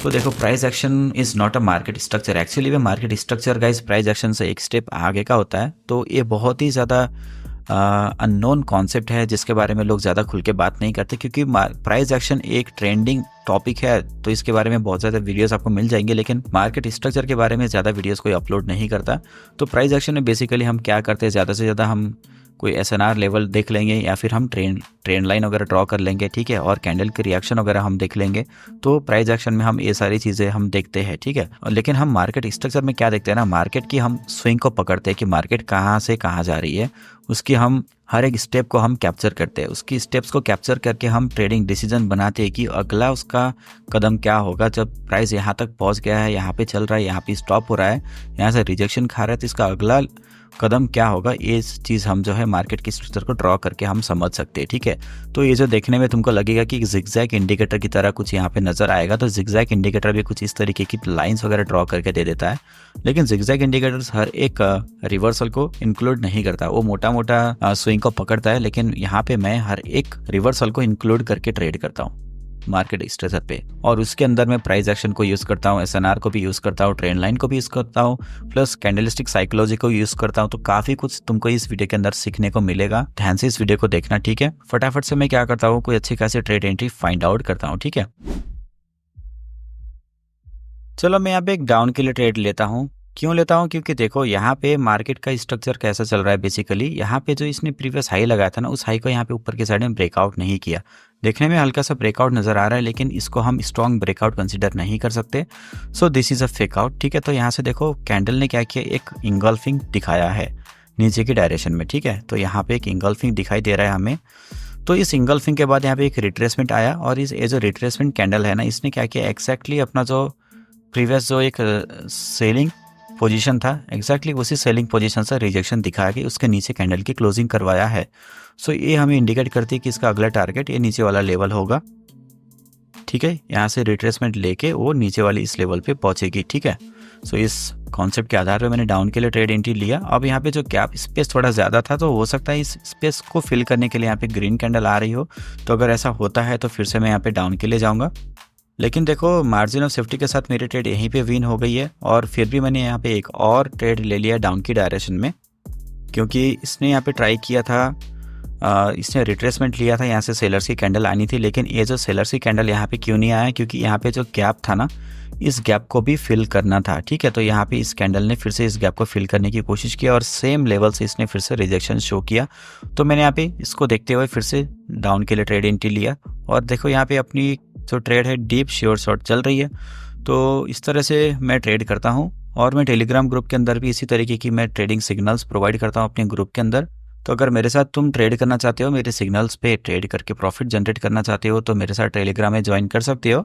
तो देखो price action is not a market structure, actually में market structure guys price action से एक स्टेप आगे का होता है। तो ये बहुत ही ज़्यादा अननोन कॉन्सेप्ट है जिसके बारे में लोग ज़्यादा खुल के बात नहीं करते, क्योंकि प्राइस एक्शन एक ट्रेंडिंग टॉपिक है तो इसके बारे में बहुत ज़्यादा वीडियोस आपको मिल जाएंगे, लेकिन मार्केट स्ट्रक्चर के बारे में ज़्यादा वीडियोस कोई अपलोड नहीं करता। तो प्राइस एक्शन में बेसिकली हम क्या करते हैं, ज़्यादा से ज़्यादा हम कोई एसएनआर लेवल देख लेंगे या फिर हम ट्रेंड लाइन वगैरह ड्रॉ कर लेंगे, ठीक है, और कैंडल के रिएक्शन वगैरह हम देख लेंगे। तो प्राइस एक्शन में हम ये सारी चीज़ें हम देखते हैं, ठीक है। लेकिन हम मार्केट स्ट्रक्चर में क्या देखते हैं ना, मार्केट की हम स्विंग को पकड़ते हैं कि मार्केट कहाँ से कहाँ जा रही है, उसकी हम हर एक स्टेप को हम कैप्चर करते हैं। उसकी स्टेप्स को कैप्चर करके हम ट्रेडिंग डिसीजन बनाते हैं कि अगला उसका कदम क्या होगा। जब प्राइस यहाँ तक पहुँच गया है, यहाँ पे चल रहा है, यहाँ पे स्टॉप हो रहा है, यहाँ से रिजेक्शन खा रहा है, तो इसका अगला कदम क्या होगा, ये चीज़ हम जो है मार्केट की स्ट्रक्चर को ड्रॉ करके हम समझ सकते हैं, ठीक है। तो ये जो देखने में तुमको लगेगा कि जिगजैग इंडिकेटर की तरह कुछ यहाँ पे नज़र आएगा, तो जिगजैग इंडिकेटर भी कुछ इस तरीके की लाइंस वगैरह ड्रॉ करके दे देता है। लेकिन जिगजैग इंडिकेटर्स हर एक रिवर्सल को इंक्लूड नहीं करता, वो मोटा मोटा स्विंग को पकड़ता है, लेकिन यहाँ पे मैं हर एक रिवर्सल को इंक्लूड करके ट्रेड करता हूँ मार्केट स्ट्रक्चर पे। और उसके अंदर मैं प्राइस एक्शन को यूज़ करता हूँ, एसएनआर को भी यूज़ करता हूँ, ट्रेंड लाइन को भी यूज़ करता हूँ, प्लस कैंडलस्टिक साइकोलॉजी को यूज़ करता हूँ। तो काफ़ी कुछ तुमको इस वीडियो के अंदर सीखने को मिलेगा, ध्यान से इस वीडियो को देखना, ठीक है। फटाफट से मैं क्या करता हूँ, कोई अच्छी खासी ट्रेड एंट्री फाइंड आउट करता हूँ, ठीक है। चलो मैं यहाँ पे एक डाउन के लिए ट्रेड लेता हूँ। क्यों लेता हूँ, क्योंकि देखो यहाँ पे मार्केट का स्ट्रक्चर कैसा चल रहा है। बेसिकली यहाँ पे जो इसने प्रीवियस हाई लगाया था ना, उस हाई को यहाँ पे ऊपर के साइड में ब्रेकआउट नहीं किया। देखने में हल्का सा ब्रेकआउट नज़र आ रहा है, लेकिन इसको हम स्ट्रॉन्ग ब्रेकआउट कंसीडर नहीं कर सकते। So this is a fake out, ठीक है। तो यहाँ से देखो कैंडल ने क्या किया, एक इंगल्फिंग दिखाया है नीचे की डायरेक्शन में, ठीक है। तो यहाँ पे एक इंगल्फिंग दिखाई दे रहा है हमें। तो इस इंगल्फिंग के बाद यहाँ पे एक रिट्रेसमेंट आया, और इस ये जो रिट्रेसमेंट कैंडल है ना, इसने क्या किया, एक्जैक्टली अपना जो प्रीवियस जो एक सेलिंग पोजीशन था, एग्जैक्टली उसी सेलिंग पोजीशन से रिजेक्शन दिखाया कि उसके नीचे कैंडल की क्लोजिंग करवाया है। सो ये हमें इंडिकेट करती है कि इसका अगला टारगेट ये नीचे वाला लेवल होगा, ठीक है। यहाँ से रिट्रेसमेंट लेके वो नीचे वाली इस लेवल पे पहुंचेगी, ठीक है। सो इस कॉन्सेप्ट के आधार पे मैंने डाउन के लिए ट्रेड एंट्री लिया। अब यहाँ पे जो गैप स्पेस थोड़ा ज़्यादा था, तो हो सकता है इस स्पेस को फिल करने के लिए यहाँ पे ग्रीन कैंडल आ रही हो। तो अगर ऐसा होता है तो फिर से मैं यहाँ पे डाउन के लिए जाऊँगा। लेकिन देखो मार्जिन ऑफ सेफ्टी के साथ मेरी ट्रेड यहीं पे विन हो गई है, और फिर भी मैंने यहाँ पे एक और ट्रेड ले लिया डाउन की डायरेक्शन में, क्योंकि इसने यहाँ पे ट्राई किया था, इसने रिट्रेसमेंट लिया था, यहाँ से सेलर्स की कैंडल आनी थी। लेकिन ये जो सेलर्स की कैंडल यहाँ पे क्यों नहीं आया, क्योंकि यहाँ पे जो गैप था ना, इस गैप को भी फिल करना था, ठीक है। तो यहाँ पे इस कैंडल ने फिर से इस गैप को फिल करने की कोशिश की, और सेम लेवल से इसने फिर से रिजेक्शन शो किया। तो मैंने यहाँ पे इसको देखते हुए फिर से डाउन के लिए ट्रेड एंट्री लिया। और देखो यहाँ पे अपनी जो ट्रेड है डीप श्योर शॉर्ट चल रही है। तो इस तरह से मैं ट्रेड करता हूँ, और मैं टेलीग्राम ग्रुप के अंदर भी इसी तरीके की मैं ट्रेडिंग सिग्नल्स प्रोवाइड करता हूँ अपने ग्रुप के अंदर। तो अगर मेरे साथ तुम ट्रेड करना चाहते हो, मेरे सिग्नल्स पे ट्रेड करके प्रॉफिट जनरेट करना चाहते हो, तो मेरे साथ टेलीग्राम में ज्वाइन कर सकते हो,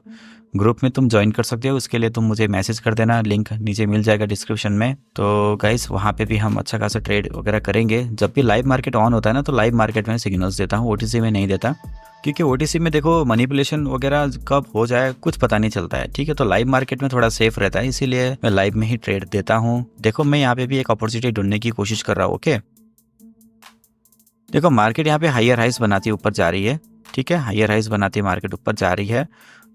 ग्रुप में तुम ज्वाइन कर सकते हो। उसके लिए तुम मुझे मैसेज कर देना, लिंक नीचे मिल जाएगा डिस्क्रिप्शन में। तो गाइस वहाँ पे भी हम अच्छा खासा ट्रेड वगैरह करेंगे। जब भी लाइव मार्केट ऑन होता है ना, तो लाइव मार्केट में सिग्नल्स देता हूँ, ओटीसी में नहीं देता, क्योंकि ओटीसी में देखो मैनिपुलेशन वगैरह कब हो जाए कुछ पता नहीं चलता है, ठीक है। तो लाइव मार्केट में थोड़ा सेफ रहता है, इसीलिए मैं लाइव में ही ट्रेड देता हूँ। देखो मैं यहाँ पे भी एक अपॉर्चुनिटी ढूंढने की कोशिश कर रहा हूँ, ओके। देखो मार्केट यहाँ पे हायर हाइस बनाती है, ऊपर जा रही है, ठीक है। हायर हाइस बनाती है मार्केट, ऊपर जा रही है।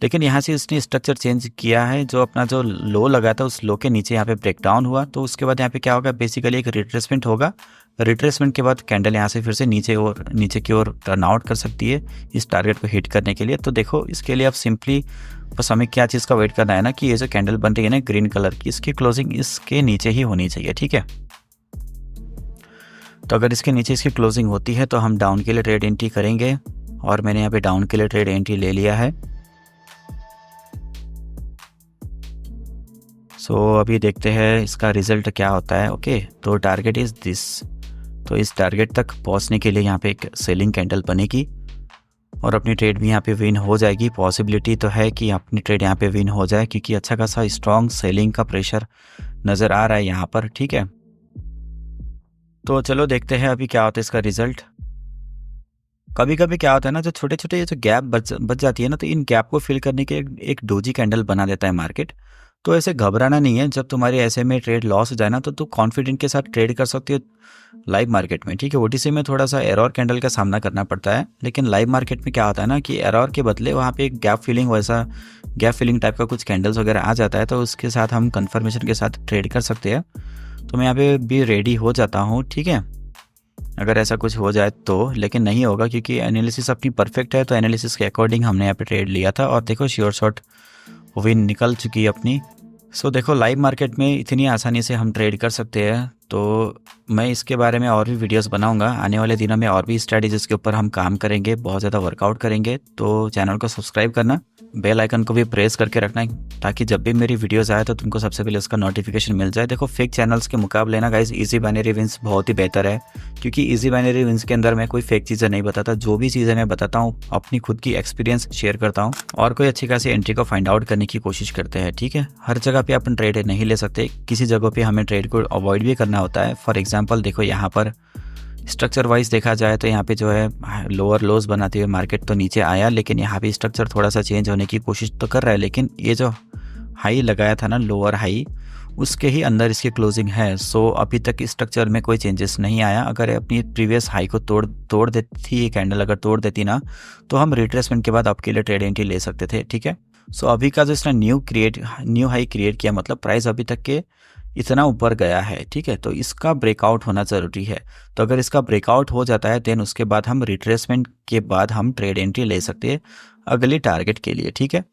लेकिन यहाँ से इसने स्ट्रक्चर चेंज किया है, जो अपना जो लो लगा था उस लो के नीचे यहाँ पे ब्रेक डाउन हुआ। तो उसके बाद यहाँ पे क्या होगा, बेसिकली एक रिट्रेसमेंट होगा। रिट्रेसमेंट के बाद कैंडल यहाँ से फिर से नीचे की ओर टर्न आउट कर सकती है इस टारगेट को हिट करने के लिए। तो देखो इसके लिए अब सिंपली बस हमें क्या चीज़ का वेट करना है ना, कि ये जो कैंडल बन रही है ना ग्रीन कलर की, इसकी क्लोजिंग इसके नीचे ही होनी चाहिए, ठीक है। तो अगर इसके नीचे इसकी क्लोजिंग होती है तो हम डाउन के लिए ट्रेड एंट्री करेंगे, और मैंने यहाँ पे डाउन के लिए ट्रेड एंट्री ले लिया है। सो अभी देखते हैं इसका रिजल्ट क्या होता है, ओके। तो टारगेट इज़ दिस। तो इस टारगेट तक पहुँचने के लिए यहाँ पे एक सेलिंग कैंडल बनेगी, और अपनी ट्रेड भी यहाँ पे विन हो जाएगी। पॉसिबिलिटी तो है कि अपनी ट्रेड यहाँ पे विन हो जाए, क्योंकि अच्छा खासा स्ट्रॉन्ग सेलिंग का प्रेशर नज़र आ रहा है यहाँ पर, ठीक है। तो चलो देखते हैं अभी क्या होता है इसका रिजल्ट। कभी कभी क्या होता है ना, जो छोटे छोटे जो गैप बच जाती है ना, तो इन गैप को फिल करने के एक डोजी कैंडल बना देता है मार्केट। तो ऐसे घबराना नहीं है, जब तुम्हारे ऐसे में ट्रेड लॉस हो जाए ना तो तुम कॉन्फिडेंट के साथ ट्रेड कर सकते हो लाइव मार्केट में, ठीक है। ओटीसी में थोड़ा सा एरर कैंडल का सामना करना पड़ता है, लेकिन लाइव मार्केट में क्या होता है ना कि एरर के बदले वहाँ पे एक गैप फिलिंग टाइप का कुछ कैंडल्स वगैरह आ जाता है, तो उसके साथ हम कंफर्मेशन के साथ ट्रेड कर सकते हैं। तो मैं यहाँ पे भी रेडी हो जाता हूँ, ठीक है, अगर ऐसा कुछ हो जाए तो। लेकिन नहीं होगा क्योंकि एनालिसिस अपनी परफेक्ट है, तो एनालिसिस के अकॉर्डिंग हमने यहाँ पे ट्रेड लिया था। और देखो श्योर शॉट विन निकल चुकी है अपनी। सो देखो लाइव मार्केट में इतनी आसानी से हम ट्रेड कर सकते हैं। तो मैं इसके बारे में और भी वीडियोस बनाऊंगा आने वाले दिनों में, और भी स्ट्रैटेजीज के ऊपर हम काम करेंगे, बहुत ज़्यादा वर्कआउट करेंगे। तो चैनल को सब्सक्राइब करना, बेल आइकन को भी प्रेस करके रखना, ताकि जब भी मेरी वीडियोस आए तो तुमको सबसे पहले उसका नोटिफिकेशन मिल जाए। देखो फेक चैनल्स के मुकाबले ना गाइस इजी बाइनरी विंस बहुत ही बेहतर है, क्योंकि इजी बाइनरी विंस के अंदर मैं कोई फेक चीज़ें नहीं बताता। जो भी चीज़ें मैं बताता हूँ अपनी खुद की एक्सपीरियंस शेयर करता हूँ, और कोई अच्छी खासी एंट्री को फाइंड आउट करने की कोशिश करते हैं, ठीक है। हर जगह पे अपन ट्रेड नहीं ले सकते, किसी जगह पे हमें ट्रेड को अवॉइड भी करना होता है। फॉर एग्जाम्पल देखो यहाँ पर स्ट्रक्चर वाइज देखा जाए तो यहाँ पे जो है लोअर लोज बनाते हुए मार्केट तो नीचे आया, लेकिन यहाँ पे स्ट्रक्चर थोड़ा सा चेंज होने की कोशिश तो कर रहा है। लेकिन ये जो हाई लगाया था ना, लोअर हाई, उसके ही अंदर इसकी क्लोजिंग है। सो अभी तक स्ट्रक्चर में कोई चेंजेस नहीं आया। अगर अपनी प्रीवियस हाई को तोड़ देती, ये कैंडल अगर तोड़ देती ना, तो हम रिट्रेसमेंट के बाद आपके लिए ट्रेड एंट्री ले सकते थे, ठीक है। सो अभी का जो इसने न्यू हाई क्रिएट किया, मतलब प्राइस अभी तक के इतना ऊपर गया है, ठीक है, तो इसका ब्रेकआउट होना ज़रूरी है। तो अगर इसका ब्रेकआउट हो जाता है देन उसके बाद हम रिट्रेसमेंट के बाद हम ट्रेड एंट्री ले सकते हैं अगली टारगेट के लिए, ठीक है।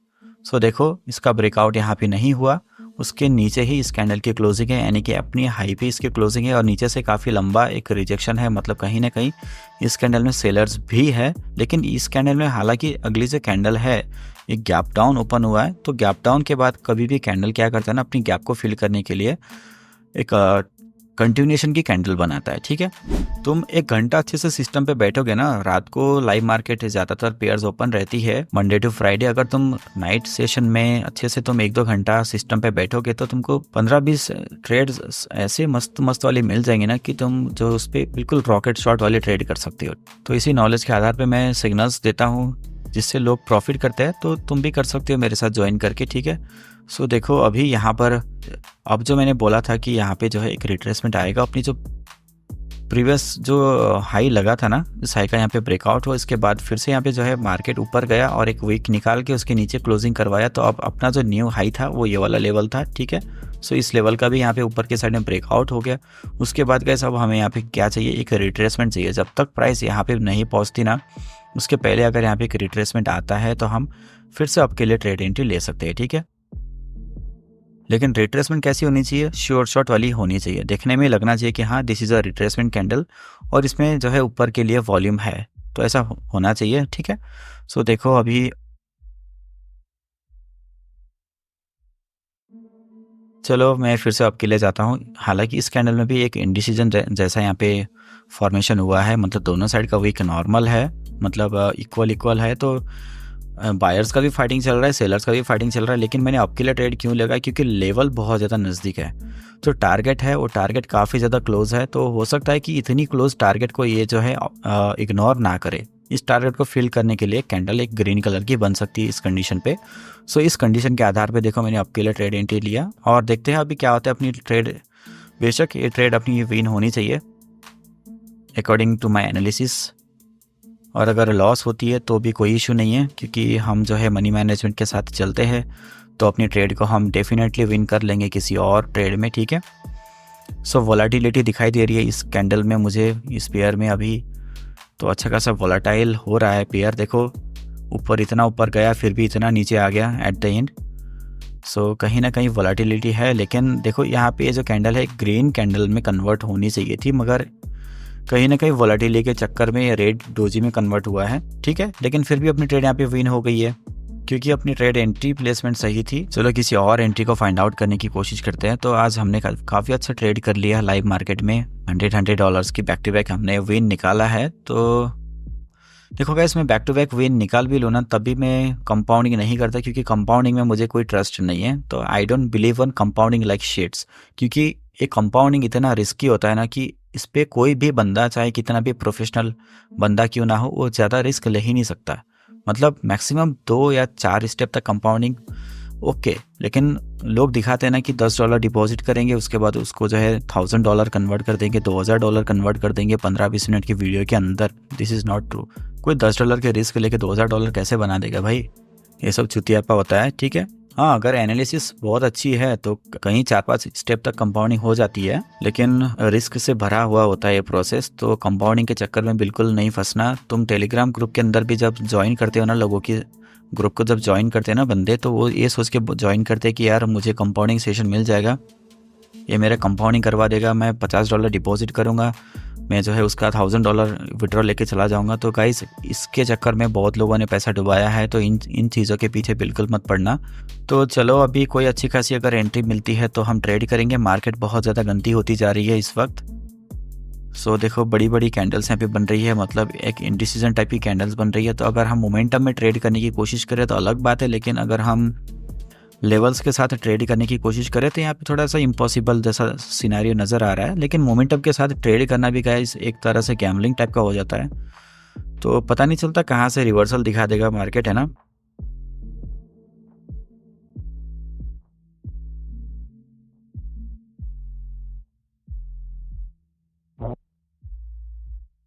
सो देखो इसका ब्रेकआउट यहाँ पे नहीं हुआ, उसके नीचे ही इस कैंडल की क्लोजिंग है, यानी कि अपनी हाई पे इसकी क्लोजिंग है, और नीचे से काफ़ी लंबा एक रिजेक्शन है। मतलब कहीं ना कहीं इस कैंडल में सेलर्स भी है, लेकिन इस कैंडल में हालांकि अगली जो कैंडल है एक गैप डाउन ओपन हुआ है। तो गैप डाउन के बाद कभी भी कैंडल क्या करता है ना, अपनी गैप को फिल करने के लिए एक कंटिन्यूएशन की कैंडल बनाता है, ठीक है। तुम एक घंटा अच्छे से सिस्टम पे बैठोगे ना, रात को लाइव मार्केट ज़्यादातर पेयर्स ओपन रहती है मंडे टू फ्राइडे। अगर तुम नाइट सेशन में अच्छे से तुम 1-2 घंटा सिस्टम पे बैठोगे तो तुमको 15-20 ट्रेड्स ऐसे मस्त मस्त वाली मिल जाएंगे ना कि तुम जो उस पर बिल्कुल रॉकेट शॉट वाली ट्रेड कर सकते हो। तो इसी नॉलेज के आधार पर मैं सिग्नल्स देता हूँ जिससे लोग प्रॉफिट करते हैं, तो तुम भी कर सकते हो मेरे साथ ज्वाइन करके, ठीक है। सो देखो अभी यहाँ पर अब जो मैंने बोला था कि यहाँ पे जो है एक रिट्रेसमेंट आएगा, अपनी जो प्रीवियस जो हाई लगा था ना, इस हाई का यहाँ पे ब्रेकआउट हुआ, इसके बाद फिर से यहाँ पे जो है मार्केट ऊपर गया और एक वीक निकाल के उसके नीचे क्लोजिंग करवाया। तो अब अपना जो न्यू हाई था वो ये वाला लेवल था, ठीक है। सो इस लेवल का भी यहाँ पे ऊपर के साइड में ब्रेकआउट हो गया। उसके बाद गए अब हमें यहाँ पे क्या चाहिए, एक रिट्रेसमेंट चाहिए। जब तक प्राइस यहाँ पे नहीं पहुँचती ना, उसके पहले अगर यहाँ पे एक रिट्रेसमेंट आता है तो हम फिर से आपके लिए ट्रेड एंट्री ले सकते हैं, ठीक है। लेकिन रिट्रेसमेंट कैसी होनी चाहिए, श्योर शॉट वाली होनी चाहिए। देखने में लगना चाहिए कि हाँ this is a retracement candle और इसमें जो है ऊपर के लिए वॉल्यूम है, तो ऐसा होना चाहिए, ठीक है। सो देखो अभी चलो मैं फिर से आपके लिए जाता हूँ। हालांकि इस कैंडल में भी एक इंडिसीजन जैसा यहाँ पे फॉर्मेशन हुआ है, मतलब दोनों साइड का वीक नॉर्मल है, मतलब इक्वल है। तो बायर्स का भी फाइटिंग चल रहा है, सेलर्स का भी फाइटिंग चल रहा है। लेकिन मैंने आपके लिए ट्रेड क्यों लगा, क्योंकि लेवल बहुत ज़्यादा नज़दीक है। तो टारगेट है, वो टारगेट काफ़ी ज़्यादा क्लोज है। तो हो सकता है कि इतनी क्लोज टारगेट को ये जो है इग्नोर ना करे। इस टारगेट को फिल करने के लिए कैंडल एक ग्रीन कलर की बन सकती है इस कंडीशन पे। सो इस कंडीशन के आधार पे देखो मैंने आपके लिए ट्रेड एंट्री लिया, और देखते हैं अभी क्या होता है अपनी ट्रेड। बेशक ये ट्रेड अपनी विन होनी चाहिए अकॉर्डिंग टू माई एनालिसिस, और अगर लॉस होती है तो भी कोई इशू नहीं है, क्योंकि हम जो है मनी मैनेजमेंट के साथ चलते हैं। तो अपनी ट्रेड को हम डेफिनेटली विन कर लेंगे किसी और ट्रेड में, ठीक है। सो वोलेटिलिटी दिखाई दे रही है इस कैंडल में मुझे, इस पेयर में अभी तो अच्छा खासा वोलेटाइल हो रहा है पेयर। देखो ऊपर इतना ऊपर गया फिर भी इतना नीचे आ गया एट द एंड। सो कहीं ना कहीं वोलेटिलिटी है, लेकिन देखो यहाँ पे जो कैंडल है ग्रीन कैंडल में कन्वर्ट होनी चाहिए थी, मगर कहीं ना कहीं वोलेटिलिटी के चक्कर में रेड डोजी में कन्वर्ट हुआ है, ठीक है। लेकिन फिर भी अपनी ट्रेड यहाँ पे विन हो गई है, क्योंकि अपनी ट्रेड एंट्री प्लेसमेंट सही थी। चलो किसी और एंट्री को फाइंड आउट करने की कोशिश करते हैं। तो आज हमने काफ़ी अच्छा ट्रेड कर लिया लाइव मार्केट में, $100 की बैक टू बैक हमने विन निकाला है। तो देखो गाइस, मैं बैक टू बैक विन निकाल भी लूँ ना तब भी मैं कंपाउंडिंग नहीं करता, क्योंकि कंपाउंडिंग में मुझे कोई ट्रस्ट नहीं है। तो I don't believe in compounding like shades, क्योंकि ये कंपाउंडिंग इतना रिस्की होता है ना कि इस पर कोई भी बंदा, चाहे कितना भी प्रोफेशनल बंदा क्यों ना हो, वो ज़्यादा रिस्क ले ही नहीं सकता। मतलब मैक्सिमम 2 या 4 स्टेप तक कंपाउंडिंग ओके, लेकिन लोग दिखाते हैं ना कि $10 डिपॉजिट करेंगे, उसके बाद उसको जो है $1000 कन्वर्ट कर देंगे, $2000 कन्वर्ट कर देंगे 15-20 मिनट की वीडियो के अंदर। This is not true. कोई $10 के रिस्क लेके $2000 कैसे बना देगा भाई? ये सब चुतियापा होता है, ठीक है। हाँ, अगर एनालिसिस बहुत अच्छी है तो कहीं 4-5 स्टेप तक कंपाउंडिंग हो जाती है, लेकिन रिस्क से भरा हुआ होता है ये प्रोसेस। तो कंपाउंडिंग के चक्कर में बिल्कुल नहीं फंसना। तुम टेलीग्राम ग्रुप के अंदर भी जब ज्वाइन करते हो ना, लोगों की ग्रुप को जब ज्वाइन करते हैं ना बंदे, तो वो ये सोच के ज्वाइन करते हैं कि यार मुझे कंपाउंडिंग सेशन मिल जाएगा, ये मेरा कंपाउंडिंग करवा देगा, मैं $50 डिपॉजिट करूँगा, मैं जो है उसका $1000 विड्रॉ लेके चला जाऊंगा। तो गाइस, इसके चक्कर में बहुत लोगों ने पैसा डुबाया है, तो इन चीज़ों के पीछे बिल्कुल मत पड़ना। तो चलो, अभी कोई अच्छी खासी अगर एंट्री मिलती है तो हम ट्रेड करेंगे। मार्केट बहुत ज़्यादा गंदी होती जा रही है इस वक्त। सो देखो, बड़ी बड़ी कैंडल्स यहाँ पे बन रही है, मतलब एक इंडिसीजन टाइप की कैंडल्स बन रही है। तो अगर हम मोमेंटम में ट्रेड करने की कोशिश करें तो अलग बात है, लेकिन अगर हम लेवल्स के साथ ट्रेड करने की कोशिश करें तो यहाँ पे थोड़ा सा इम्पॉसिबल जैसा सिनेरियो नज़र आ रहा है। लेकिन मोमेंटम के साथ ट्रेड करना भी गाइस एक तरह से गैम्बलिंग टाइप का हो जाता है, तो पता नहीं चलता कहाँ से रिवर्सल दिखा देगा मार्केट, है ना।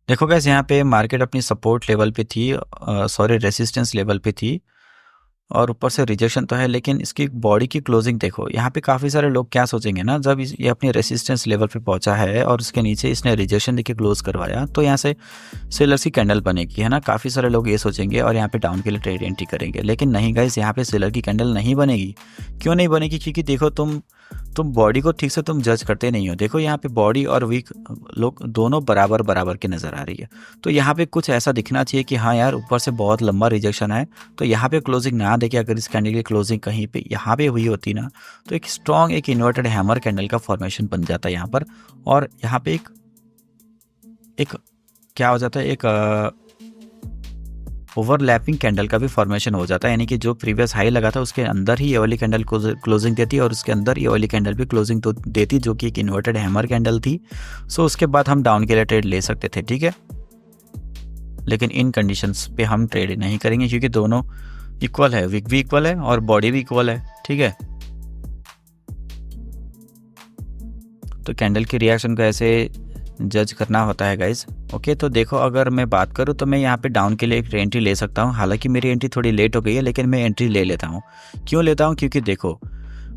देखो गाइस, यहाँ पे मार्केट अपनी सपोर्ट लेवल पे थी, सॉरी रेसिस्टेंस लेवल पे थी, और ऊपर से रिजेक्शन तो है, लेकिन इसकी बॉडी की क्लोजिंग देखो। यहाँ पे काफ़ी सारे लोग क्या सोचेंगे ना, जब ये अपनी रेसिस्टेंस लेवल पे पहुंचा है और उसके नीचे इसने रिजेक्शन देके क्लोज करवाया, तो यहाँ से सेलर्स की कैंडल बनेगी, है ना। काफ़ी सारे लोग ये सोचेंगे और यहाँ पे डाउन के लिए ट्रेड एंट्री करेंगे, लेकिन नहीं गाइस, यहाँ पे सेलर की कैंडल नहीं बनेगी। क्यों नहीं बनेगी? क्योंकि देखो, तुम बॉडी को ठीक से तुम जज करते नहीं हो। देखो, यहाँ पे बॉडी और वीक लोग दोनों बराबर बराबर की नज़र आ रही है। तो यहाँ पे कुछ ऐसा दिखना चाहिए कि हाँ यार, ऊपर से बहुत लंबा रिजेक्शन है, तो यहाँ पे क्लोजिंग ना देके अगर इस कैंडल की क्लोजिंग कहीं पे यहाँ पे हुई होती ना, तो एक स्ट्रॉन्ग एक इन्वर्टेड हैमर कैंडल का फॉर्मेशन बन जाता है यहाँ पर। और यहाँ पे एक क्या हो जाता है, एक ओवरलैपिंग कैंडल का भी फॉर्मेशन हो जाता है, यानी कि जो प्रीवियस हाई लगा था उसके अंदर ही ये वाली कैंडल क्लोजिंग देती और उसके अंदर ये वाली कैंडल भी क्लोजिंग तो देती, जो कि एक इन्वर्टेड हैमर कैंडल थी। सो उसके बाद हम डाउन के लिए ट्रेड ले सकते थे, ठीक है। लेकिन इन कंडीशंस पे हम ट्रेड नहीं करेंगे, क्योंकि दोनों इक्वल है, विक भी इक्वल है और बॉडी भी इक्वल है, ठीक है। तो कैंडल की रिएक्शन को ऐसे जज करना होता है गाइज। ओके, तो देखो, अगर मैं बात करूँ तो मैं यहाँ पे डाउन के लिए एक एंट्री ले सकता हूँ। हालांकि मेरी एंट्री थोड़ी लेट हो गई है, लेकिन मैं एंट्री ले लेता हूँ। क्यों लेता हूँ? क्योंकि देखो,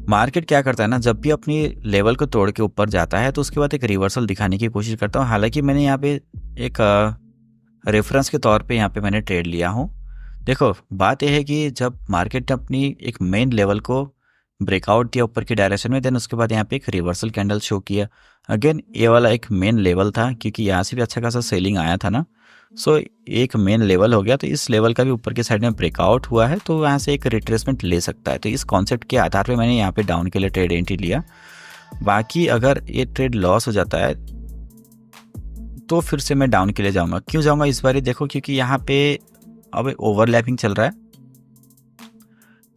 मार्केट क्या करता है ना, जब भी अपनी लेवल को तोड़ के ऊपर जाता है तो उसके बाद एक रिवर्सल दिखाने की कोशिश करता हूँ। हालांकि मैंने यहाँ पे एक रेफरेंस के तौर पे यहाँ पे मैंने ट्रेड लिया हूँ। देखो, बात यह है कि जब मार्केट ने अपनी एक मेन लेवल को ब्रेकआउट दिया ऊपर की डायरेक्शन में, देन उसके बाद यहाँ पे एक रिवर्सल कैंडल शो किया। अगेन, ये वाला एक मेन लेवल था, क्योंकि यहाँ से भी अच्छा खासा सेलिंग आया था ना। सो एक मेन लेवल हो गया, तो इस लेवल का भी ऊपर की साइड में ब्रेकआउट हुआ है, तो यहाँ से एक रिट्रेसमेंट ले सकता है। तो इस कॉन्सेप्ट के आधार पे मैंने यहाँ पे डाउन के लिए ट्रेड एंट्री लिया। बाकी अगर ये ट्रेड लॉस हो जाता है तो फिर से मैं डाउन के लिए जाऊँगा। क्यों जाऊँगा इस बार? देखो, क्योंकि यहाँ पे अब ओवरलैपिंग चल रहा है,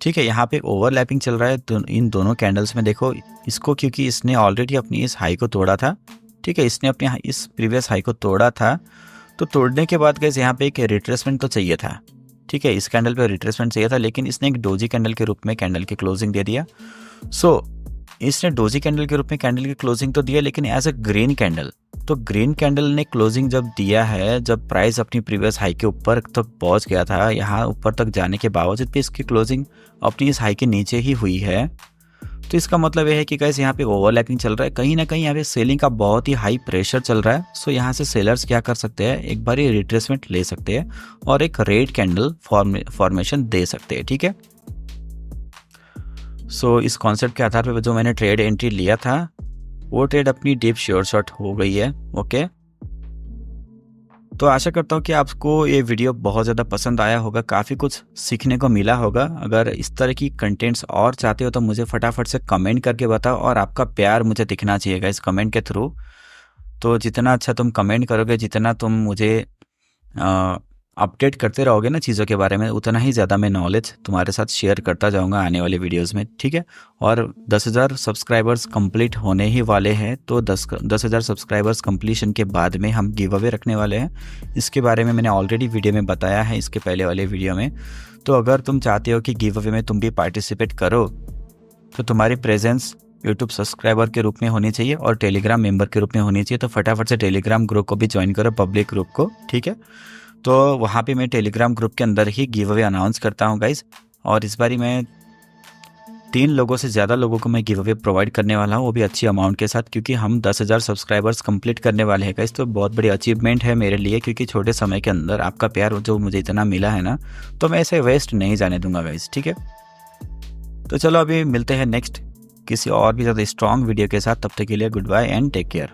ठीक है। यहाँ पे ओवरलैपिंग चल रहा है इन दोनों कैंडल्स में। देखो इसको, क्योंकि इसने ऑलरेडी अपनी इस हाई को तोड़ा था, ठीक है। इसने अपने इस प्रीवियस हाई को तोड़ा था, तो तोड़ने के बाद गैस यहाँ पे एक रिट्रेसमेंट तो चाहिए था, ठीक है। इस कैंडल पे रिट्रेसमेंट चाहिए था, लेकिन इसने एक डोजी कैंडल के रूप में कैंडल की क्लोजिंग दे दिया। सो इसने डोजी कैंडल के रूप में कैंडल की क्लोजिंग तो दिया, लेकिन एज अ ग्रीन कैंडल, तो ग्रीन कैंडल ने क्लोजिंग जब दिया है, जब प्राइस अपनी प्रीवियस हाई के ऊपर तक पहुंच गया था, यहाँ ऊपर तक जाने के बावजूद भी इसकी क्लोजिंग अपनी इस हाई के नीचे ही हुई है, तो इसका मतलब यह है कि गाइस यहाँ पे ओवरलैपिंग चल रहा है। कहीं ना कहीं यहाँ पे सेलिंग का बहुत ही हाई प्रेशर चल रहा है। सो यहाँ से सेलर्स क्या कर सकते हैं, एक बार ही रिट्रेसमेंट ले सकते हैं और एक रेड कैंडल फॉर्मेशन दे सकते हैं, ठीक है। सो इस कॉन्सेप्ट के आधार पर जो मैंने ट्रेड एंट्री लिया था, वो ट्रेड अपनी डीप श्योर शॉट हो गई है। ओके, तो आशा करता हूँ कि आपको ये वीडियो बहुत ज़्यादा पसंद आया होगा, काफ़ी कुछ सीखने को मिला होगा। अगर इस तरह की कंटेंट्स और चाहते हो तो मुझे फटाफट से कमेंट करके बताओ, और आपका प्यार मुझे दिखना चाहिएगा इस कमेंट के थ्रू। तो जितना अच्छा तुम कमेंट करोगे, जितना तुम मुझे अपडेट करते रहोगे ना चीज़ों के बारे में, उतना ही ज़्यादा मैं नॉलेज तुम्हारे साथ शेयर करता जाऊंगा आने वाले वीडियोस में, ठीक है। और 10,000 सब्सक्राइबर्स कंप्लीट होने ही वाले हैं, तो 10,000 सब्सक्राइबर्स कंप्लीशन के बाद में हम गिव अवे रखने वाले हैं। इसके बारे में मैंने ऑलरेडी वीडियो में बताया है, इसके पहले वाले वीडियो में। तो अगर तुम चाहते हो कि गिव अवे में तुम भी पार्टिसिपेट करो तो तुम्हारी प्रेजेंस यूट्यूब सब्सक्राइबर के रूप में होनी चाहिए और टेलीग्राम मेंबर के रूप में होनी चाहिए। तो फटाफट से टेलीग्राम ग्रुप को भी ज्वाइन करो, पब्लिक ग्रुप को, ठीक है। तो वहाँ पे मैं टेलीग्राम ग्रुप के अंदर ही गिव अवे अनाउंस करता हूँ गाइज। और इस बारी मैं 3 लोगों से ज़्यादा लोगों को मैं गिव अवे प्रोवाइड करने वाला हूँ, वो भी अच्छी अमाउंट के साथ, क्योंकि हम 10,000 सब्सक्राइबर्स कंप्लीट करने वाले हैं गाइस। तो बहुत बड़ी अचीवमेंट है मेरे लिए, क्योंकि छोटे समय के अंदर आपका प्यार जो मुझे इतना मिला है ना, तो मैं इसे वेस्ट नहीं जाने दूंगा गाइस, ठीक है। तो चलो अभी मिलते हैं नेक्स्ट किसी और भी ज़्यादा स्ट्रॉन्ग वीडियो के साथ। तब तक के लिए good bye and take care.